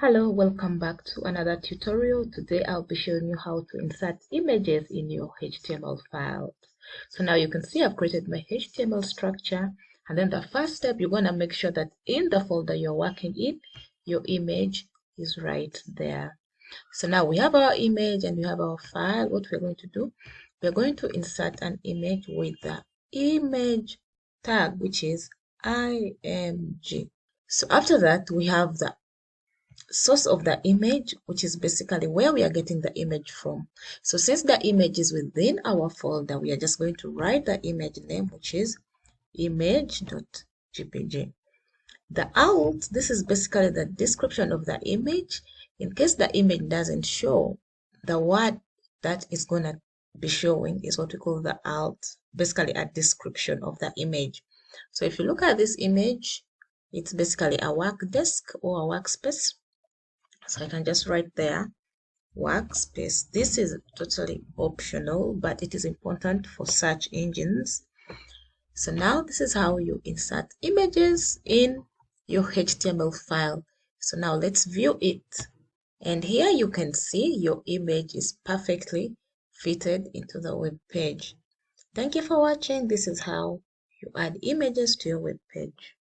Hello, welcome back to another tutorial. Today I'll be showing you how to insert images in your HTML files. So now you can see I've created my HTML structure, and then the first step, you're going to make sure that in the folder you're working in, your image is right there. So now we have our image and we have our file. What we're going to do, we're going to insert an image with the image tag, which is img. So after that, we have the source of the image, which is basically where we are getting the image from. So since the image is within our folder, we are just going to write the image name, which is image.jpg. The alt, this is basically the description of the image. In case the image doesn't show, the word that is going to be showing is what we call the alt, basically a description of the image. So if you look at this image, it's basically a work desk or a workspace. So I can just write there workspace. This is totally optional, but it is important for search engines. So now this is how you insert images in your HTML file. So now let's view it. And here you can see your image is perfectly fitted into the web page. Thank you for watching. This is how you add images to your web page.